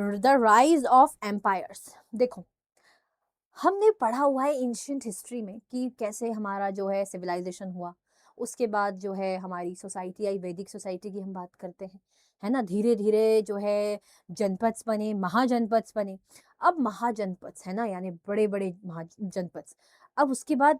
The rise of empires. देखो, हमने पढ़ा हुआ है एंशिएंट हिस्ट्री में कि कैसे हमारा जो है सिविलाइजेशन हुआ। उसके बाद जो है हमारी सोसाइटी आई, वैदिक सोसाइटी की हम बात करते हैं, है ना? धीरे-धीरे जो है जनपद्स बने, महाजनपद्स बने। अब महाजनपद्स, है ना? यानी बड़े-बड़े महाजनपद्स। अब उसके बाद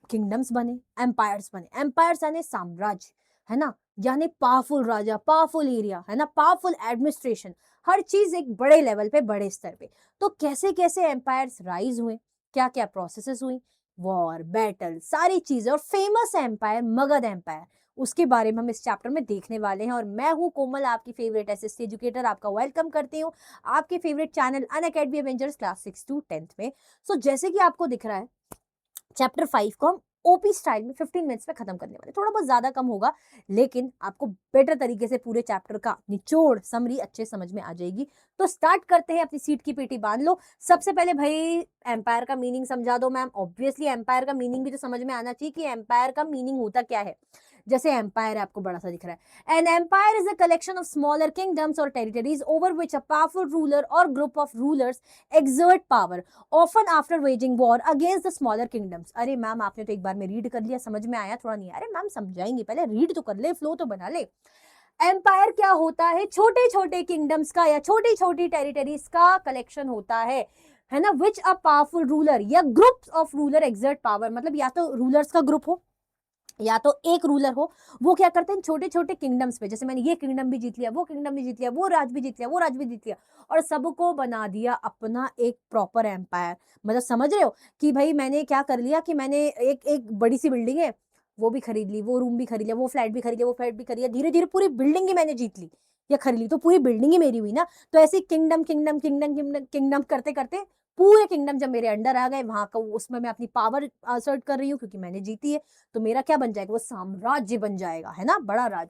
किंगडम्स बने, एम्पायर्स बने। एम्पायर्स यानी साम्राज्य, है ना? यानी पावरफुल राजा, पावरफुल एरिया, है ना? पावरफुल एडमिनिस्ट्रेशन, हर चीज़ एक बड़े लेवल पे, बड़े स्तर पे। तो कैसे-कैसे एम्पायर्स राइज़ हुए, क्या-क्या प्रोसेसेस हुई, वॉर, बैटल, सारी चीज़ें। और फेमस एम्पायर मगध एम्पायर, उसके बारे में हम इस चैप्टर में देखने वाले हैं। और मैं हूँ कोमल, आपकी फेवरेट एसएससी एजुकेटर, आपका वेलकम करती हूँ आपके favourite channel Unacademy Avengers class 6 to 10th में। सो जैसे कि आपको दिख रहा है, चैप्टर 5 को हम ओपी स्टाइल में 15 मिनट्स में खत्म करने वाले। थोड़ा बहुत ज्यादा कम होगा, लेकिन आपको बेटर तरीके से पूरे चैप्टर का निचोड़ समरी अच्छे समझ में आ जाएगी। तो स्टार्ट करते हैं, अपनी सीट की पेटी बांध लो। सबसे पहले भाई एम्पायर का मीनिंग समझा दो मैम। ऑब्वियसली एम्पायर का मीनिंग भी तो समझ में आना चाहिए कि एम्पायर का मीनिंग होता क्या है। जैसे एम्पायर आपको बड़ा सा दिख रहा है, an empire is a collection of smaller kingdoms और territories over which a powerful ruler और group of rulers exert power often after waging war against the smaller kingdoms। अरे मैम, आपने तो एक बार में रीड कर लिया, समझ में आया थोड़ा नहीं? अरे मैम समझाएंगे, पहले रीड तो कर ले, फ्लो तो बना ले। एम्पायर क्या होता है? छोटे छोटे किंगडम्स का या छोटी छोटी टेरिटरीज का कलेक्शन होता है ना? विच अ पावरफुल रूलर या group of ruler exert power, मतलब या तो रूलर्स का ग्रुप हो या तो एक रूलर हो। वो क्या करते हैं, छोटे छोटे किंगडम्स पे, जैसे मैंने ये किंगडम भी जीत लिया, वो किंगडम भी जीत लिया, वो राज भी जीत लिया, वो राज भी जीत लिया, और सबको बना दिया अपना एक प्रॉपर एम्पायर। मतलब समझ रहे हो कि भाई मैंने क्या कर लिया कि मैंने एक एक बड़ी सी बिल्डिंग है, वो भी खरीद ली, वो रूम भी खरीद लिया, वो फ्लैट भी खरीद लिया, वो फ्लैट भी खरीद लिया, धीरे धीरे पूरी बिल्डिंग ही मैंने जीत ली या खरीद ली, तो पूरी बिल्डिंग ही मेरी हुई ना। तो ऐसे kingdom kingdom kingdom kingdom kingdom करते करते पूरे किंगडम जब मेरे अंडर आ गए, वहां का उसमें मैं अपनी पावर असर्ट कर रही हूँ क्योंकि मैंने जीती है। तो मेरा क्या बन जाएगा? वो साम्राज्य बन जाएगा, है ना? बड़ा राज।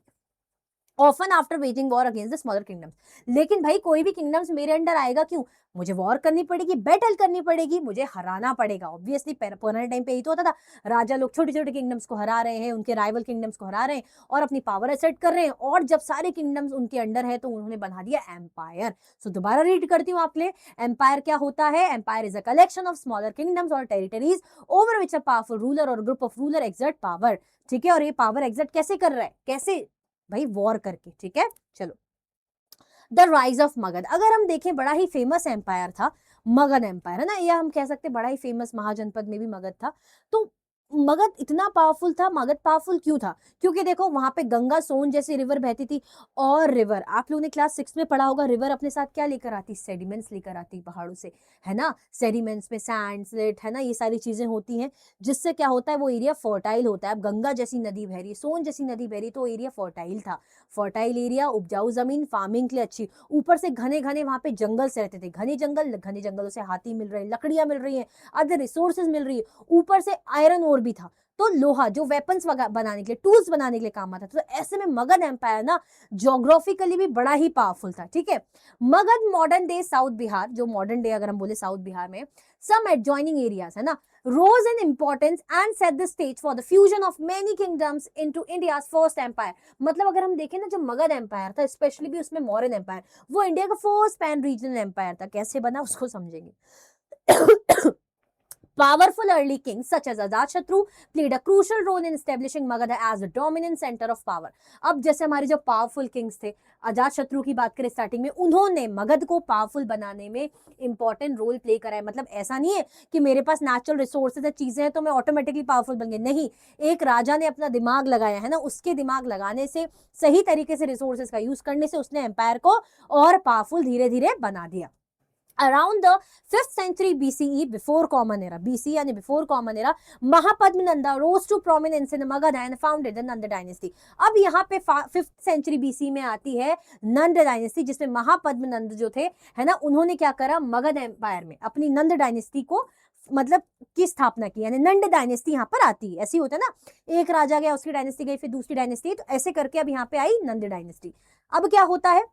Often after waging war against the smaller kingdoms. लेकिन भाई कोई भी किंगडम्स मेरे अंडर आएगा क्यों? मुझे वॉर करनी पड़ेगी, बैटल करनी पड़ेगी, मुझे हराना पड़ेगा। ऑब्वियसली पुराने टाइम पे यही तो होता था, राजा लोग छोटे छोटे किंगडम्स को हरा रहे हैं, उनके राइवल किंगडम्स को हरा रहे हैं और अपनी पावर असेट कर रहे हैं। और जब सारे किंगडम्स उनके अंडर है तो उन्होंने बना दिया एम्पायर। सो दोबारा रीड करती हूँ आपके लिए। एम्पायर क्या होता है? Empire is a collection of smaller kingdoms और territories over which a powerful ruler और group of ruler exert power. ठीक है, और ये पावर एक्सर्ट कैसे कर रहा है? कैसे? भाई वॉर करके। ठीक है, चलो। द राइज ऑफ मगध, अगर हम देखें, बड़ा ही फेमस एम्पायर था मगध एम्पायर, है ना? या हम कह सकते बड़ा ही फेमस महाजनपद में भी मगध था। तो मगध इतना पावरफुल था। मगध पावरफुल क्यों था? क्योंकि देखो वहां पे गंगा सोन जैसी रिवर बहती थी। और रिवर, आप लोगों ने क्लास 6 में पढ़ा होगा, रिवर अपने साथ क्या लेकर आती? सेडिमेंट्स लेकर आती पहाड़ों से, है ना? सेडिमेंट्स में सैंड, स्लिट, है ना, ये सारी चीजें होती हैं, जिससे क्या होता है, वो एरिया फर्टाइल होता है। अब गंगा जैसी नदी बह रही है, सोन जैसी नदी बह रही, तो एरिया फर्टाइल था। फर्टाइल एरिया, उपजाऊ जमीन, फार्मिंग के लिए अच्छी। ऊपर से घने घने वहां पे जंगल से रहते थे, घने जंगल, घने जंगलों से हाथी मिल रहे हैं, लकड़ियां मिल रही हैं, अदर रिसोर्सेज मिल रही है। ऊपर से आयरन ओर भी था, तो लोहा जो वेपन्स बनाने के लिए, टूल्स बनाने के लिए काम आता था। तो ऐसे में मगध एम्पायर ना ज्योग्राफिकली भी बड़ा ही पावरफुल था। ठीक है, Magadh modern day south Bihar, जो मॉडर्न डे अगर हम बोले साउथ बिहार में सम एडजॉइनिंग एरियाज, है ना, rose in importance and set the stage for the fusion of many kingdoms into India's first empire। मतलब अगर हम देखें ना, जो मगध एम्पायर था, स्पेशली भी उसमें मौर्यन एम्पायर, वो इंडिया का फर्स्ट पैन रीजनल एम्पायर था। कैसे बना उसको समझेंगे। Powerful early kings such as Ajatashatru played a crucial role in establishing Magadha as a dominant center of power। अब जैसे हमारे जो पावरफुल किंग्स थे, अजातशत्रु की बात करें स्टार्टिंग में, उन्होंने मगध को पावरफुल बनाने में इंपॉर्टेंट रोल प्ले करा है। मतलब ऐसा नहीं है कि मेरे पास नेचुरल रिसोर्सेज है, चीजें हैं, तो मैं ऑटोमेटिकली पावरफुल बन गई। नहीं, एक राजा ने अपना दिमाग लगाया, है ना, उसके दिमाग लगाने से, सही तरीके से रिसोर्सेज का यूज करने से उसने एम्पायर को और पावरफुल धीरे धीरे बना दिया। Around the 5th century BCE, before common era, BC यानी before common era, Mahapadmananda rose to prominence in Magadha and founded the Nanda dynasty। अब यहाँ पे 5th century BC में आती है नंद डायनेस्टी, जिसमें महापद्मनंद जो थे, है ना, उन्होंने क्या करा, मगध एम्पायर में अपनी नंद डायनेस्टी को, मतलब की स्थापना की। यानी नंद डायनेस्टी यहाँ पर आती है। ऐसी होता है ना, एक राजा गया, उसकी डायनेस्टी गई, फिर दूसरी डायनेस्टी, तो ऐसे करके अब यहाँ पे आई नंद डायनेस्टी। अब क्या होता है,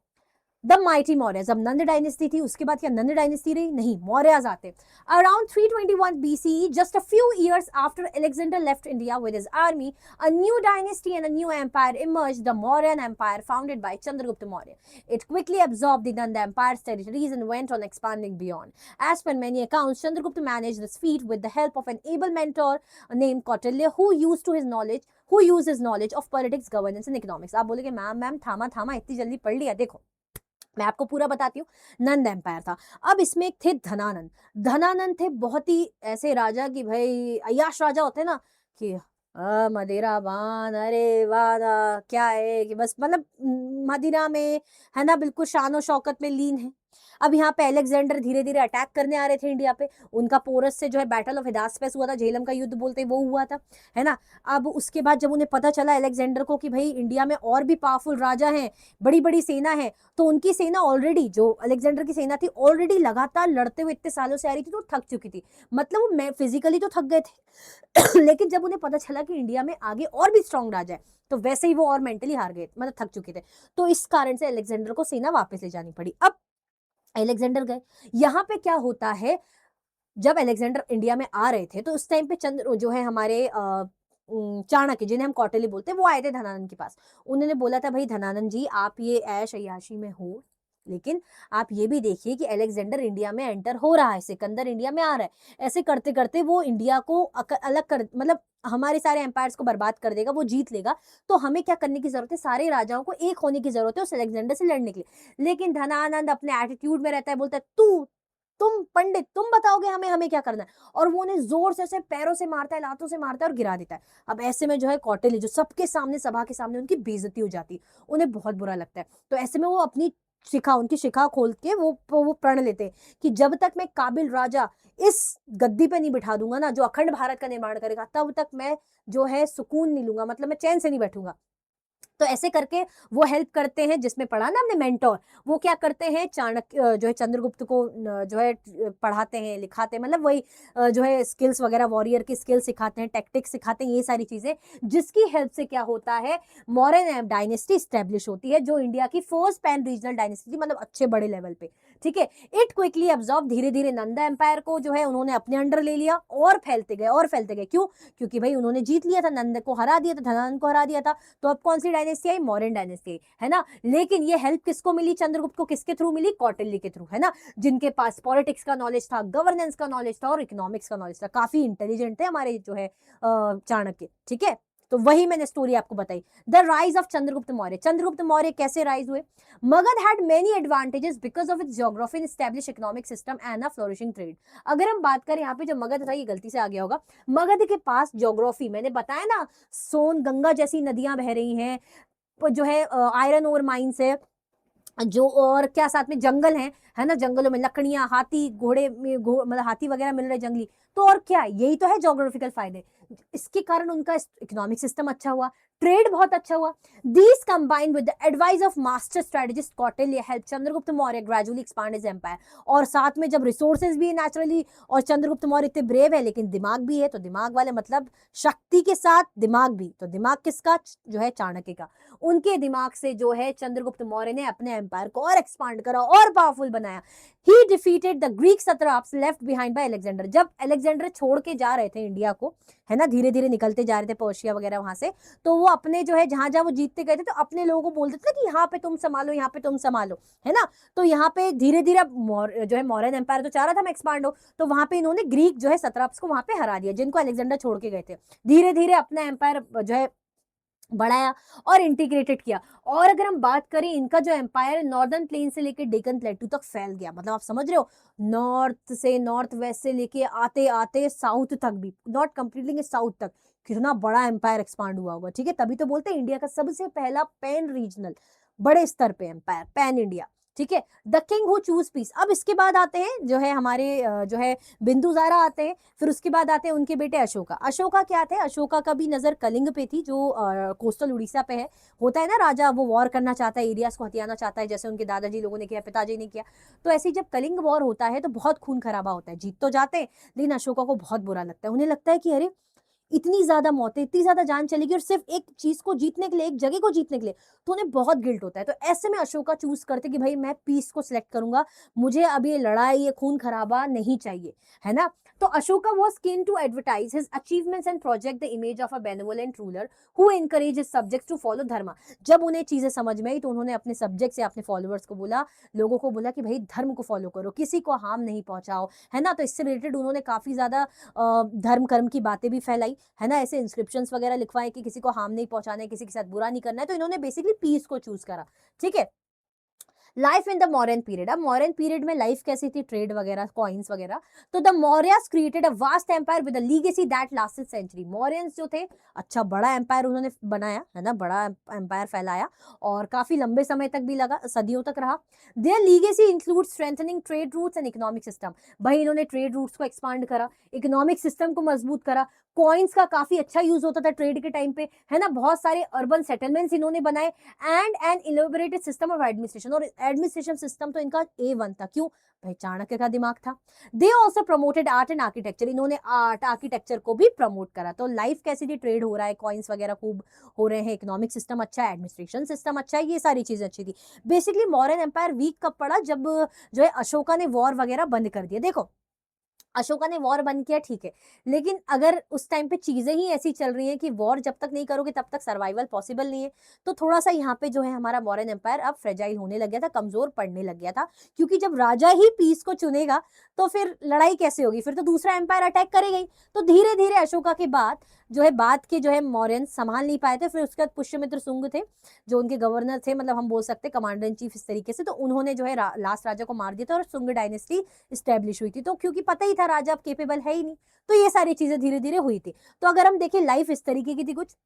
द माइटी मौर्यस। अब नंद डायनेस्टी थी, उसके बाद क्या नंद डायनेस्टी रही? नहीं, मौर्यस आते। Around 321 BCE, just a few years after Alexander left India with his army, a new dynasty and a new empire emerged, the Mauryan Empire, founded by Chandragupta Maurya. It quickly absorbed the Nanda Empire's territories and went on expanding beyond. As per many accounts, Chandragupta managed this feat with the help of an able mentor named Kautilya, who used his knowledge of politics, governance and economics. आप बोलेगे ma'am थामा थामा इतनी जल्दी पढ़ लिया? देखो, मैं आपको पूरा बताती हूँ। नंद एम्पायर था। अब इसमें एक थे धनानंद। धनानंद थे बहुत ही ऐसे राजा कि भाई अय्याश राजा होते हैं ना, कि मदिरा पान, अरे वाह क्या है कि बस मतलब मदिरा में, है ना, बिल्कुल शान शौकत में लीन है। अब यहाँ पे अलेक्जेंडर धीरे धीरे अटैक करने आ रहे थे इंडिया पे। उनका पोरस से जो है बैटल ऑफ हिदास्पेस हुआ था, झेलम का युद्ध बोलते हैं, वो हुआ था, है ना। अब उसके बाद जब उन्हें पता चला अलेक्जेंडर को कि भाई इंडिया में और भी पावरफुल राजा हैं, बड़ी बड़ी सेना है, तो उनकी सेना ऑलरेडी, जो अलेक्जेंडर की सेना थी, ऑलरेडी लगातार लड़ते हुए इतने सालों से आ रही थी, तो थक चुकी थी। मतलब वो फिजिकली तो थक गए थे लेकिन जब उन्हें पता चला कि इंडिया में आगे और भी स्ट्रांग राजा है, तो वैसे ही वो और मेंटली हार गए, मतलब थक चुके थे। तो इस कारण से अलेक्जेंडर को सेना वापस ले जानी पड़ी। अब अलेक्जेंडर गए। यहाँ पे क्या होता है, जब अलेक्जेंडर इंडिया में आ रहे थे, तो उस टाइम पे चंद्र जो है हमारे चाणक्य, जिन्हें हम कौटिल्य बोलते हैं, वो आए थे धनानंद के पास। उन्होंने बोला था, भाई धनानंद जी, आप ये ऐश अय्याशी में हो, लेकिन आप ये भी देखिए कि अलेक्जेंडर इंडिया में एंटर हो रहा है, सिकंदर इंडिया में आ रहा है। ऐसे करते करते वो इंडिया को अलग कर, मतलब हमारे सारे एम्पायर्स को बर्बाद कर देगा, वो जीत लेगा। तो हमें क्या करने की जरूरत है? सारे राजाओं को एक होने की जरूरत है उस अलेक्जेंडर से लड़ने के लिए। लेकिन धनानंद अपने एटीट्यूड में रहता है, बोलता है, तुम पंडित, तुम बताओगे हमें, हमें क्या करना है। और वो उन्हें जोर से पैरों से मारता है, लातों से मारता है और गिरा देता है। अब ऐसे में जो है कौटिल्य, जो सबके सामने, सभा के सामने उनकी बेइज्जती हो जाती है, उन्हें बहुत बुरा लगता है। तो ऐसे में वो अपनी उनकी शिखा खोल के वो प्रण लेते हैं कि जब तक मैं काबिल राजा इस गद्दी पे नहीं बिठा दूंगा ना, जो अखंड भारत का निर्माण करेगा, तब तक मैं जो है सुकून नहीं लूंगा, मतलब मैं चैन से नहीं बैठूंगा। तो ऐसे करके वो हेल्प करते हैं, जिसमें पढ़ा ना हमने मेंटोर, वो क्या करते हैं, चाणक्य जो है चंद्रगुप्त को जो है पढ़ाते हैं, लिखाते हैं, मतलब वही जो है स्किल्स वगैरह, वॉरियर की स्किल्स सिखाते हैं, टेक्टिक्स सिखाते हैं, ये सारी चीजें, जिसकी हेल्प से क्या होता है, मौर्यन डायनेस्टी स्टैब्लिश होती है, जो इंडिया की फर्स्ट पैन रीजनल डायनेस्टी थी, मतलब अच्छे बड़े लेवल पे। ठीक है। इट क्विकली अब्सॉर्ब, धीरे धीरे नंदा एम्पायर को जो है उन्होंने अपने अंडर ले लिया, और फैलते गए और फैलते गए। क्यों? क्योंकि भाई उन्होंने जीत लिया था, नंद को हरा दिया था, धनानंद को हरा दिया था। तो अब कौन सी डायनेस्टी आई? मौर्यन डायनेस्टी, है ना। लेकिन ये हेल्प किसको मिली? चंद्रगुप्त को। किसके थ्रू मिली? कौटिल्य के थ्रू, है ना, जिनके पास पॉलिटिक्स का नॉलेज था, गवर्नेंस का नॉलेज था और इकोनॉमिक्स का नॉलेज था। काफी इंटेलिजेंट थे हमारे जो है चाणक्य। ठीक है। तो वही मैंने स्टोरी आपको बताई, the rise of Chandragupta Maurya. Chandragupta Maurya कैसे राइज हुए? Magadh had many advantages because of its geography and establish economic system and a flourishing trade. अगर हम बात करें यहाँ पे, जो मगध था, ये गलती से आ गया होगा, मगध के पास ज्योग्राफी, मैंने बताया ना, सोन गंगा जैसी नदियां बह रही हैं, जो है आयरन ओर माइंस है, जो और क्या साथ में जंगल है ना, जंगलों में लकड़ियां, हाथी घोड़े में मतलब हाथी वगैरह मिल रहे जंगली। तो और क्या, यही तो है जोग्राफिकल फायदे। इसके कारण उनका इकोनॉमिक सिस्टम अच्छा हुआ, ट्रेड बहुत अच्छा हुआ। These combined with the advice of master strategist Kautilya help Chandragupta Maurya gradually expand his empire. और साथ में जब रिसोर्सेज भी है नेचुरली, और चंद्रगुप्त मौर्य इतने ब्रेव है, लेकिन दिमाग भी है, तो दिमाग वाले मतलब शक्ति के साथ दिमाग भी, तो दिमाग किसका? जो है चाणक्य का। उनके दिमाग से जो है चंद्रगुप्त मौर्य ने अपने एम्पायर को और एक्सपांड करा और पावरफुल बनाया। He defeated the Greek satraps left behind by Alexander। जब अलेक्जेंडर छोड़ के जा रहे थे इंडिया को, है ना, धीरे धीरे निकलते जा रहे थे पर्शिया वगैरह वहां से, तो वो अपने जो है जहां जहां वो जीतते गए थे, तो अपने लोगों को बोल देते थे कि यहाँ पे तुम संभालो, यहाँ पे तुम संभालो, है ना। तो यहाँ पे धीरे धीरे जो है मौर्यन एम्पायर तो चाह रहा था मैं एक्सपांड हो, तो वहां पे इन्होंने ग्रीक जो है सत्राप्स को वहां पे हरा दिया, जिनको अलेक्जेंडर छोड़ के गए थे। धीरे धीरे अपना एम्पायर जो है बढ़ाया और इंटीग्रेटेड किया। और अगर हम बात करें, इनका जो एम्पायर नॉर्दर्न प्लेन से लेके डेकन प्लेटू तक फैल गया, मतलब आप समझ रहे हो, नॉर्थ वेस्ट से लेके आते आते साउथ तक भी, नॉट कंप्लीटली साउथ तक, कितना बड़ा एम्पायर एक्सपांड हुआ होगा। ठीक है, तभी तो बोलते हैं इंडिया का सबसे पहला पैन रीजनल, बड़े स्तर पे एम्पायर, पैन इंडिया। ठीक है। The king who choose peace. अब इसके बाद आते हैं जो है हमारे जो है बिंदुसारा आते हैं, फिर उसके बाद आते हैं उनके बेटे अशोका। अशोका क्या थे? अशोका का भी नजर कलिंग पे थी, जो कोस्टल उड़ीसा पे है। होता है ना, राजा वो वॉर करना चाहता है, एरियाज को हथियाना चाहता है, जैसे उनके दादाजी लोगों ने किया, पिताजी ने किया। तो ऐसे जब कलिंग वॉर होता है तो बहुत खून खराबा होता है, जीत तो जाते हैं, लेकिन अशोका को बहुत बुरा लगता है। उन्हें लगता है कि अरे इतनी ज़्यादा मौतें, इतनी ज़्यादा जान चलेगी और सिर्फ़ एक चीज़ को जीतने के लिए, एक जगह को जीतने के लिए, तो उन्हें बहुत गिल्ट होता है। तो ऐसे में अशोका चूज़ करते कि भई मैं पीस को सिलेक्ट करूँगा, मुझे अब ये लड़ाई, ये खून-खराबा नहीं चाहिए, है ना? तो Ashoka was keen to advertise his achievements and project the image of a benevolent ruler who encouraged his subjects to follow dharma। जब उन्हें चीज़ें समझ में आई तो उन्होंने अपने सब्जेक्ट्स या अपने फॉलोअर्स को बोला, लोगों को बोला कि भई धर्म को फ़ॉलो करो, किसी को हार्म नहीं पहुँचाओ, है ना? तो इससे रिलेटेड उन्होंने काफ़ी ज़्यादा धर्म कर्म की बातें भी फैलाई, है ना? ऐसे इंस्क्रिप्शंस वगैरह लिखवाए कि किसी को हार्म नहीं पहुँचाना है, किसी के साथ बुरा नहीं करना है, तो इन्होंने बेसिकली पीस को चूज़ करा, ठीक है? Life in the modern period. अब मॉडर्न पीरियड में लाइफ कैसी थी, ट्रेड वगैरह, कॉइन्स वगैरह। तो the Mauryas created a vast empire with a legacy that lasted century. Mauryans जो थे, अच्छा बड़ा एम्पायर उन्होंने बनाया, है ना? बड़ा एम्पायर फैलाया और काफी लंबे समय तक भी लगा, सदियों तक रहा। Their legacy include strengthening trade routes and economic system. भाई इन्होंने ट्रेड रूट्स को एक्सपांड करा, इकोनॉमिक सिस्टम को मजबूत करा, कॉइन्स का काफी अच्छा यूज होता था ट्रेड के टाइम पे, है ना? बहुत सारे अर्बन सेटलमेंट्स इन्होंने बनाए and an elaborated system of administration. और एडमिनिस्ट्रेशन सिस्टम तो इनका A1 था। क्यों? भाई चाणक्य का दिमाग था। They also promoted art and architecture. इन्होंने आर्ट आर्किटेक्चर को भी प्रमोट करा। तो लाइफ कैसी थी, ट्रेड हो रहा है, कॉइन्स वगैरह खूब हो रहे हैं, इकोनॉमिक सिस्टम अच्छा है, एडमिनिस्ट्रेशन सिस्टम अच्छा है, ये सारी चीजें अच्छी थी। बेसिकली मॉडर्न एम्पायर वीक कब पड़ा, जब जो है अशोका ने वॉर वगैरह बंद कर दिया। देखो अशोका ने वॉर बंद किया, ठीक है, लेकिन अगर उस टाइम पे चीजें ही ऐसी चल रही हैं कि वॉर जब तक नहीं करोगे तब तक सर्वाइवल पॉसिबल नहीं है, तो थोड़ा सा यहाँ पे जो है हमारा मॉडर्न एम्पायर अब फ्रेजाइल होने लग गया था, कमजोर पड़ने लग गया था। क्योंकि जब राजा ही पीस को चुनेगा तो फिर लड़ाई कैसे होगी, फिर तो दूसरा एम्पायर अटैक करेगा ही। तो धीरे धीरे अशोका के बाद जो है बाद के जो है मौर्यन संभाल नहीं पाए थे। फिर उसके बाद पुष्यमित्र शुंग थे, जो उनके गवर्नर थे, मतलब हम बोल सकते कमांडर इन चीफ इस तरीके से। तो उन्होंने जो है लास्ट राजा को मार दिया था और शुंग डायनेस्टी स्टैब्लिश हुई थी। तो क्योंकि पता ही था राजा अब केपेबल है ही नहीं, तो ये सारी चीजें धीरे धीरे हुई थी। तो अगर हम देखें लाइफ इस तरीके की थी कुछ।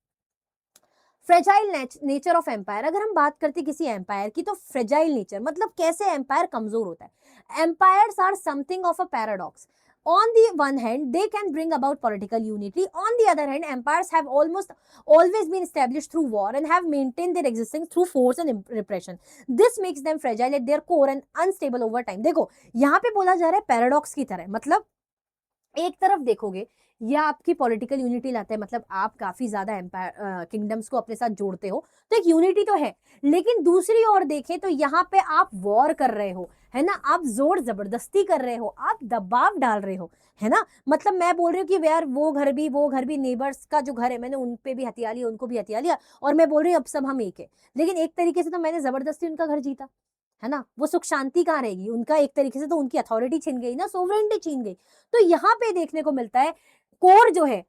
फ्रेजाइल नेचर ऑफ एम्पायर, अगर हम बात करते किसी एम्पायर की, तो फ्रेजाइल नेचर मतलब कैसे एम्पायर कमजोर होता है। Empires are something of a paradox. On the one hand, they can bring about political unity. On the other hand, empires have almost always been established through war and have maintained their existence through force and repression. This makes them fragile at their core and unstable over time. देखो यहाँ पे बोला जा रहा है paradox की तरह, मतलब एक तरफ देखोगे ये आपकी पॉलिटिकल यूनिटी लाता है, मतलब आप काफी ज्यादा एम्पायर किंगडम्स को अपने साथ जोड़ते हो, तो एक यूनिटी तो है। लेकिन दूसरी ओर देखें तो यहाँ पे आप वॉर कर रहे हो, है ना? आप जोर जबरदस्ती कर रहे हो, आप दबाव डाल रहे हो, है ना? मतलब मैं बोल रही हूँ कि यार वो घर भी नेबर्स का जो घर है मैंने उन पे भी हथिया लिया, उनको भी हथिया लिया, और मैं बोल रही हूँ अब सब हम एक है। लेकिन एक तरीके से तो मैंने जबरदस्ती उनका घर जीता, है ना? वो सुख शांति कहाँ रहेगी उनका, एक तरीके से तो उनकी अथॉरिटी छीन गई ना, सोवरेनिटी छीन गई। तो यहाँ पे देखने को मिलता है कोर जो है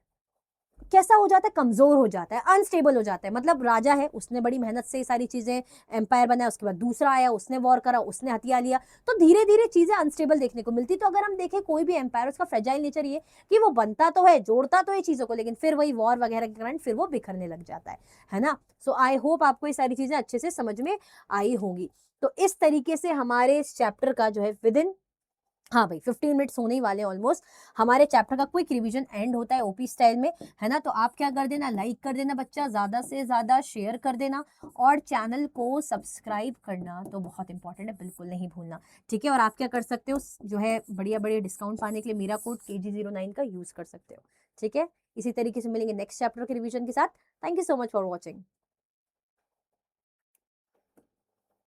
कैसा हो जाता है, कमजोर हो जाता है, अनस्टेबल हो जाता है। मतलब राजा है, उसने बड़ी मेहनत से ये सारी चीजें एम्पायर बनाया, उसके बाद दूसरा आया, उसने वॉर करा, उसने हथिया लिया, तो धीरे धीरे चीजें अनस्टेबल देखने को मिलती। तो अगर हम देखें कोई भी एम्पायर, उसका फ्रेजाइल नेचर ये कि वो बनता तो है, जोड़ता तो है चीजों को, लेकिन फिर वही वॉर वगैरह के कारण फिर वो बिखरने लग जाता है ना? सो आई होप आपको ये सारी चीजें अच्छे से समझ में आई होंगी। तो इस तरीके से हमारे इस चैप्टर का जो है विद इन, हाँ भाई 15 मिनट्स होने ही वाले हैं ऑलमोस्ट, हमारे चैप्टर का क्विक रिवीजन एंड होता है ओपी स्टाइल में, है ना? तो आप क्या कर देना, लाइक कर देना बच्चा, ज्यादा से ज्यादा शेयर कर देना, और चैनल को सब्सक्राइब करना तो बहुत इंपॉर्टेंट है, बिल्कुल नहीं भूलना, ठीक है? और आप क्या कर सकते हो, जो है बढ़िया बढ़िया डिस्काउंट पाने के लिए मेरा कोड KG09 का यूज कर सकते हो, ठीक है? इसी तरीके से मिलेंगे नेक्स्ट चैप्टर के रिवीजन के साथ। Thank you so much for watching.